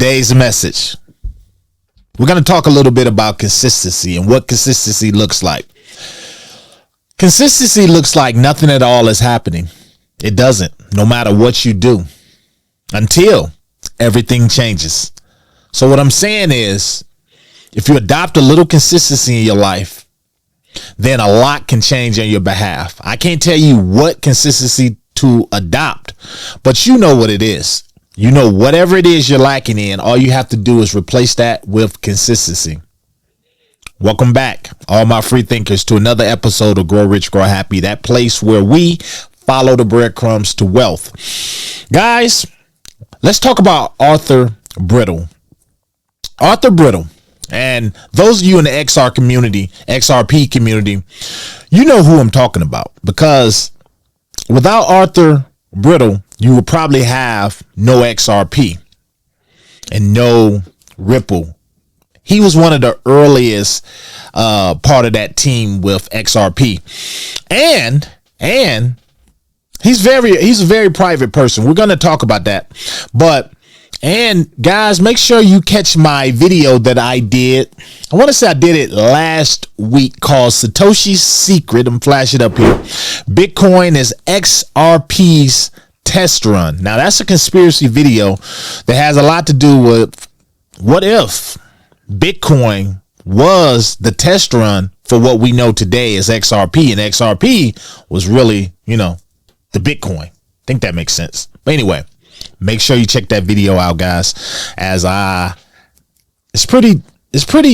Today's message. We're going to talk a little bit about consistency and what consistency looks like. Consistency looks like nothing at all is happening. It doesn't, no matter what you do, until everything changes. So what I'm saying is, if you adopt a little consistency in your life, then a lot can change on your behalf. I can't tell you what consistency to adopt, but you know what it is. You know, whatever it is you're lacking in, all you have to do is replace that with consistency. Welcome back, all my free thinkers, to another episode of Grow Rich, Grow Happy, that place where we follow the breadcrumbs to wealth. Guys, let's talk about Arthur Britto. Arthur Britto. And those of you in the XRP community, you know who I'm talking about, because without Arthur Britto, you will probably have no XRP and no Ripple. He was one of the earliest part of that team with XRP, and he's a very private person. We're going to talk about that, and guys, make sure you catch my video that I did. I want to say I did it last week, called Satoshi's Secret. I'm flashing it up here. Bitcoin is XRP's test run. Now that's a conspiracy video that has a lot to do with what if Bitcoin was the test run for what we know today as XRP, and XRP was really, the Bitcoin. I think that makes sense. But anyway, make sure you check that video out, guys, as it's pretty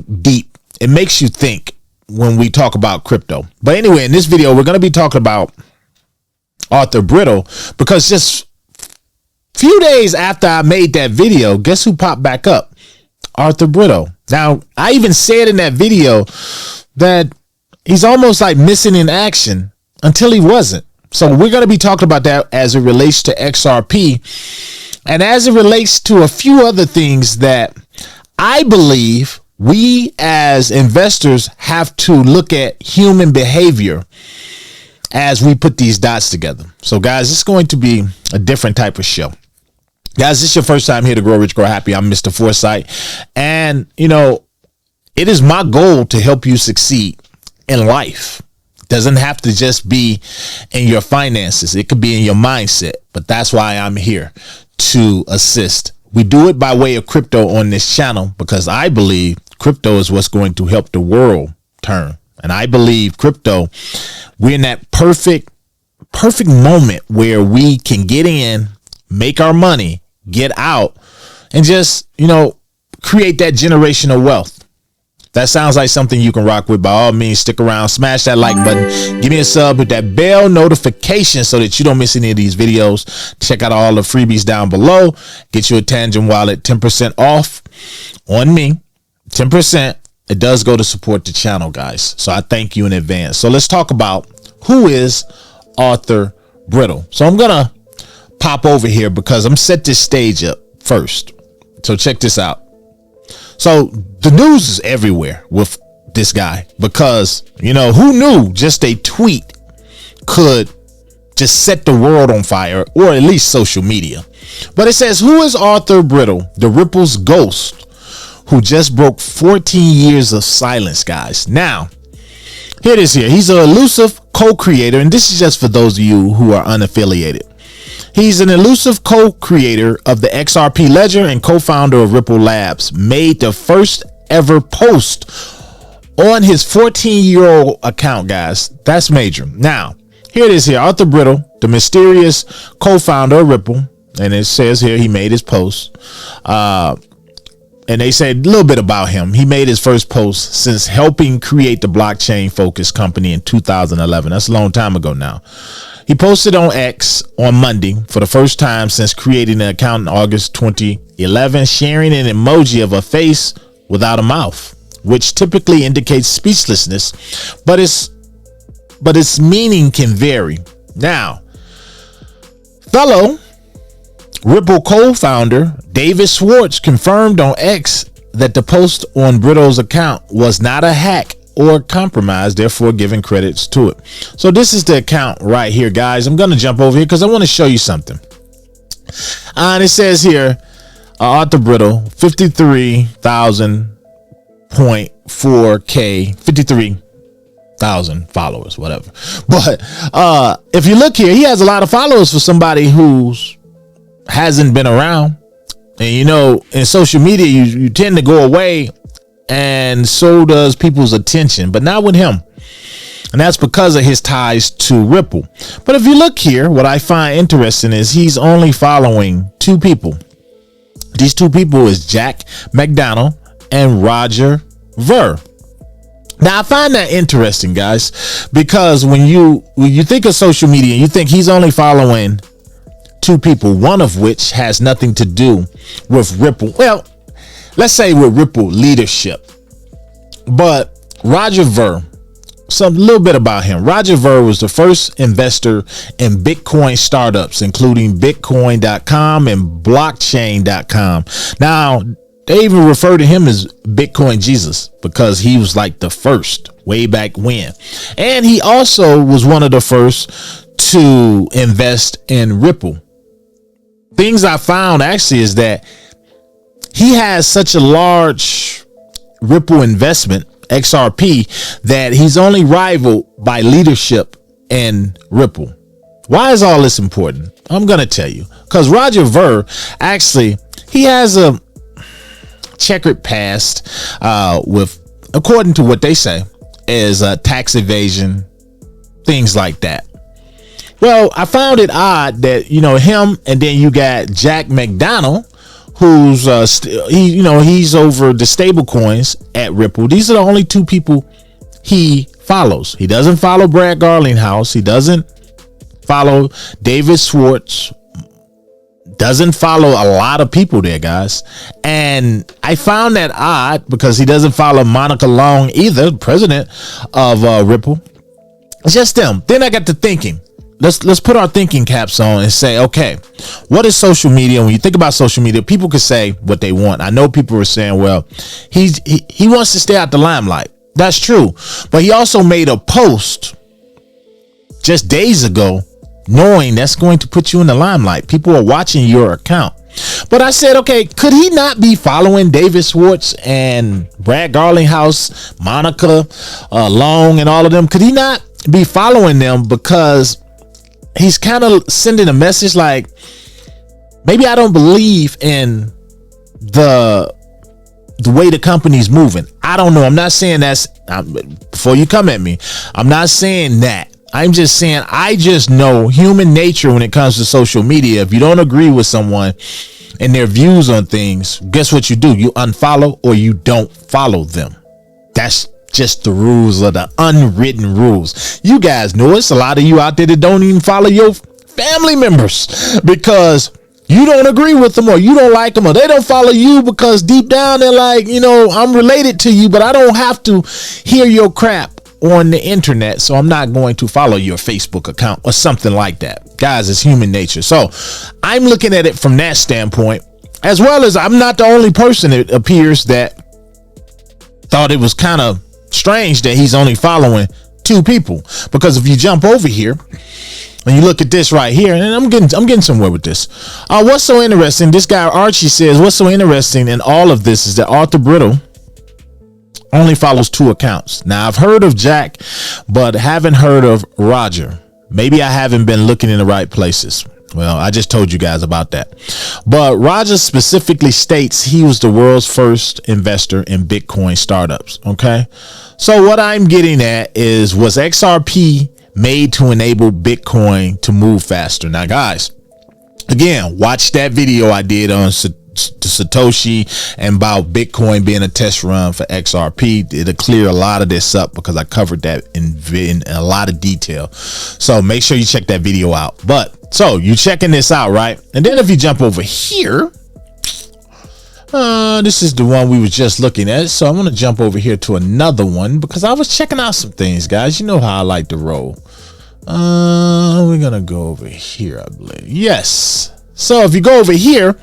deep. It makes you think when we talk about crypto. But anyway, in this video, we're going to be talking about Arthur Britto, because just a few days after I made that video, guess who popped back up? Arthur Britto. Now, I even said in that video that he's almost like missing in action until he wasn't. So we're going to be talking about that as it relates to XRP and as it relates to a few other things that I believe we as investors have to look at human behavior as we put these dots together. So guys, it's going to be a different type of show. Guys, this is your first time here to Grow Rich, Grow Happy. I'm Mr. Foresight. And, it is my goal to help you succeed in life. Doesn't have to just be in your finances. It could be in your mindset. But that's why I'm here to assist. We do it by way of crypto on this channel because I believe crypto is what's going to help the world turn. And I believe crypto, we're in that perfect moment where we can get in, make our money, get out, and just, create that generational wealth. That sounds like something you can rock with. By all means, stick around, smash that like button, give me a sub with that bell notification so that you don't miss any of these videos. Check out all the freebies down below. Get you a Tangent wallet, 10% off on me, 10%. It does go to support the channel, guys. So I thank you in advance. So let's talk about who is Arthur Britto. So I'm going to pop over here because I'm set this stage up first. So check this out. So the news is everywhere with this guy because, who knew just a tweet could just set the world on fire, or at least social media. But it says, who is Arthur Britto, the Ripple's ghost, who just broke 14 years of silence, guys? Now, here it is here. He's an elusive co-creator, and this is just for those of you who are unaffiliated. He's an elusive co-creator of the XRP ledger and co-founder of Ripple Labs. Made the first ever post on his 14-year-old account, guys. That's major. Now, here it is here. Arthur Britto, the mysterious co-founder of Ripple. And it says here he made his post. And they said a little bit about him. He made his first post since helping create the blockchain focused company in 2011. That's a long time ago now. He posted on X on Monday for the first time since creating an account in August 2011, sharing an emoji of a face without a mouth, which typically indicates speechlessness, but its meaning can vary. Now, fellow Ripple co-founder David Schwartz confirmed on X that the post on Britto's account was not a hack or compromise, therefore giving credits to it. So this is the account right here, guys. I'm going to jump over here because I want to show you something. And it says here, Arthur Britto, 53,000.4K, 53,000 followers, whatever. But if you look here, he has a lot of followers for somebody who's hasn't been around. And you know, in social media, you tend to go away, and so does people's attention, but not with him. And that's because of his ties to Ripple. But if you look here, what I find interesting is he's only following two people. These two people is Jack McDonald and Roger Ver. Now I find that interesting, guys, because when you think of social media, you think he's only following two people, one of which has nothing to do with Ripple. Well, let's say with Ripple leadership. But Roger Ver, a little bit about him. Roger Ver was the first investor in Bitcoin startups, including Bitcoin.com and Blockchain.com. Now, they even refer to him as Bitcoin Jesus because he was like the first way back when. And he also was one of the first to invest in Ripple. Things I found actually is that he has such a large Ripple investment, XRP, that he's only rivaled by leadership in Ripple. Why is all this important? I'm going to tell you. Because Roger Ver, actually, he has a checkered past with, according to what they say, is tax evasion, things like that. Well, I found it odd that, you know, him and then you got Jack McDonald, who's he's over the stable coins at Ripple. These are the only two people he follows. He doesn't follow Brad Garlinghouse. He doesn't follow David Schwartz. Doesn't follow a lot of people there, guys. And I found that odd because he doesn't follow Monica Long either, president of Ripple. It's just them. Then I got to thinking. Let's put our thinking caps on and say, okay, what is social media? When you think about social media, people can say what they want. I know people are saying, well, he wants to stay out the limelight. That's true. But he also made a post just days ago, knowing that's going to put you in the limelight. People are watching your account. But I said, okay, could he not be following David Schwartz and Brad Garlinghouse, Monica Long and all of them? Could he not be following them because he's kind of sending a message like, maybe I don't believe in the way the company's moving. I don't know. I'm not saying that's before you come at me. I'm not saying that. I'm just saying I just know human nature when it comes to social media. If you don't agree with someone and their views on things, guess what you do? You unfollow or you don't follow them. That's just the rules of the unwritten rules. You guys know it's a lot of you out there that don't even follow your family members because you don't agree with them or you don't like them or they don't follow you because deep down they're like, you know, I'm related to you, but I don't have to hear your crap on the internet, so I'm not going to follow your Facebook account or something like that. Guys, it's human nature. So I'm looking at it from that standpoint, as well as I'm not the only person, it appears, that thought it was kind of strange that he's only following two people. Because if you jump over here and you look at this right here, and I'm getting somewhere with this. What's so interesting? This guy Archie says, what's so interesting in all of this is that Arthur Britto only follows two accounts. Now, I've heard of Jack, but haven't heard of Roger. Maybe I haven't been looking in the right places. Well, I just told you guys about that. But Roger specifically states he was the world's first investor in Bitcoin startups. Okay. So what I'm getting at is, was XRP made to enable Bitcoin to move faster? Now, guys, again, watch that video I did on Satoshi and about Bitcoin being a test run for XRP. It'll clear a lot of this up because I covered that in a lot of detail. So make sure you check that video out. But so you checking this out, right? And then if you jump over here, this is the one we were just looking at. So I'm going to jump over here to another one because I was checking out some things, guys. You know how I like to roll. We're going to go over here, I believe. Yes. So if you go over here,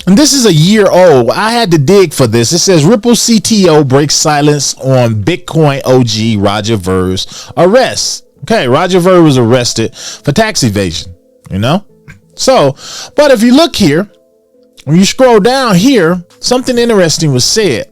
and this is a year old, I had to dig for this. It says Ripple CTO breaks silence on Bitcoin OG Roger Ver's arrest. Okay, Roger Ver was arrested for tax evasion, you know? So, but if you look here, when you scroll down here, something interesting was said.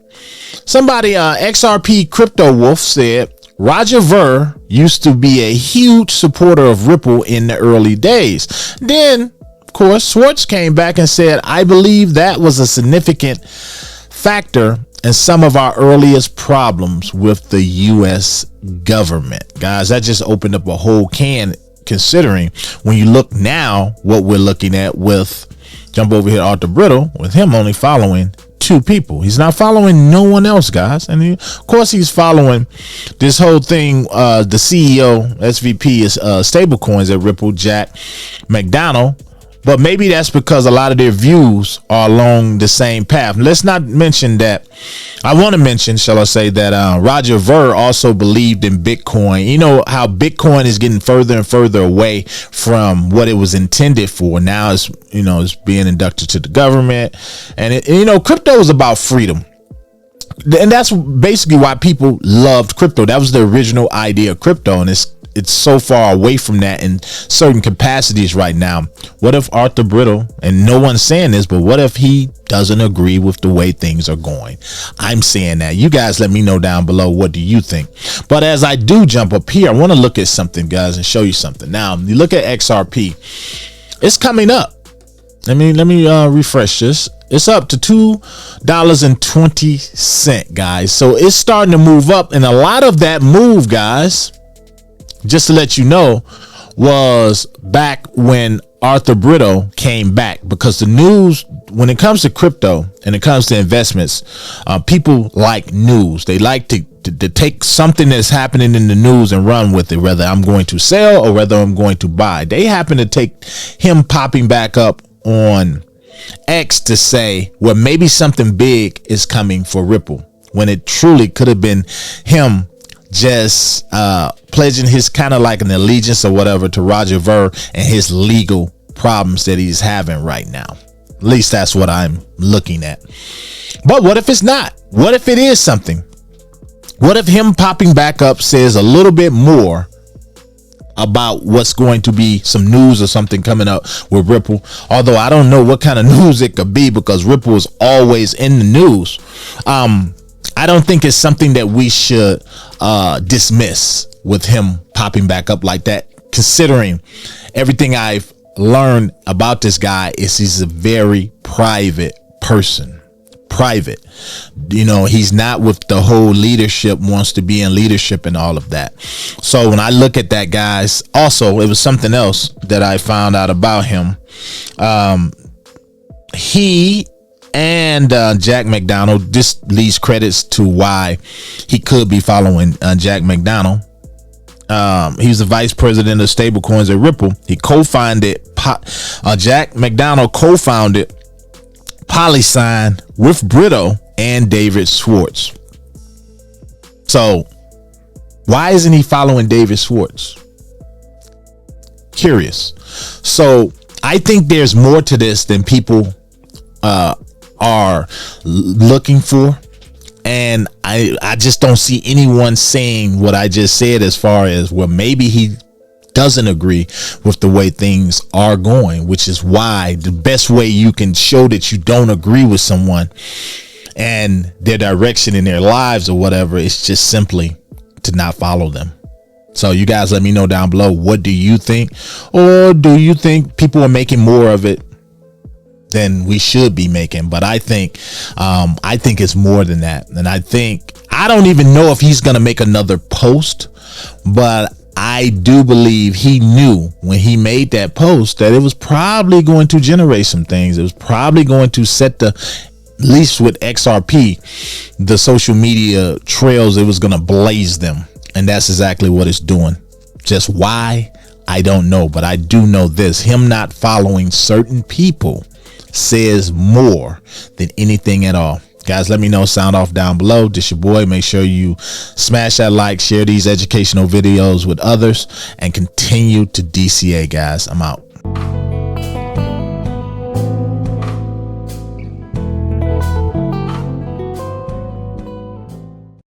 Somebody, XRP Crypto Wolf said, Roger Ver used to be a huge supporter of Ripple in the early days. Then, of course, Schwartz came back and said, I believe that was a significant factor in some of our earliest problems with the U.S. government. Guys, that just opened up a whole can, considering when you look now what we're looking at with, jump over here, Arthur Britto, with him only following 2 people. He's not following no one else, guys. And of course he's following this whole thing. The CEO, SVP is stablecoins at Ripple, Jack McDonald. But maybe that's because a lot of their views are along the same path. Let's not mention that. I want to mention, shall I say, that Roger Ver also believed in Bitcoin. You know how Bitcoin is getting further and further away from what it was intended for. Now it's, it's being inducted to the government. And, crypto is about freedom. And that's basically why people loved crypto. That was the original idea of crypto. And it's so far away from that in certain capacities right now. What if Arthur Britto, and no one's saying this, but what if he doesn't agree with the way things are going? I'm saying that. You guys let me know down below. What do you think? But as I do jump up here, I want to look at something, guys, and show you something. Now, you look at XRP. It's coming up. Let me refresh this. It's up to $2.20, guys. So it's starting to move up, and a lot of that move, guys, just to let you know, was back when Arthur Britto came back, because the news, when it comes to crypto and it comes to investments, people like news. They like to take something that's happening in the news and run with it, whether I'm going to sell or whether I'm going to buy. They happen to take him popping back up on X to say, well, maybe something big is coming for Ripple, when it truly could have been him just pledging his kind of like an allegiance or whatever to Roger Ver and his legal problems that he's having right now. At least that's what I'm looking at. But what if it's not? What if it is something? What if him popping back up says a little bit more about what's going to be some news or something coming up with Ripple? Although I don't know what kind of news it could be, because Ripple is always in the news. I don't think it's something that we should dismiss with him popping back up like that, considering everything I've learned about this guy is he's a very private person. Private. He's not with the whole leadership, wants to be in leadership and all of that. So when I look at that, guys, also, it was something else that I found out about him. He and Jack McDonald, this leads credits to why he could be following Jack McDonald. He's the vice president of stablecoins at Ripple. He co-founded Jack McDonald co-founded PolySign with Britto and David Schwartz. So why isn't he following David Schwartz? Curious. So I think there's more to this than people are looking for, and I just don't see anyone saying what I just said, as far as, well, maybe he doesn't agree with the way things are going, which is why the best way you can show that you don't agree with someone and their direction in their lives or whatever is just simply to not follow them. So you guys let me know down below, what do you think? Or do you think people are making more of it than we should be making? But I think it's more than that. And I don't even know if he's going to make another post, but I do believe he knew when he made that post that it was probably going to generate some things. It was probably going to set at least with XRP, the social media trails, it was going to blaze them. And that's exactly what it's doing. Just why, I don't know. But I do know this, him not following certain people says more than anything at all. Guys, let me know. Sound off down below. This your boy. Make sure you smash that like, share these educational videos with others, and continue to DCA, guys. I'm out.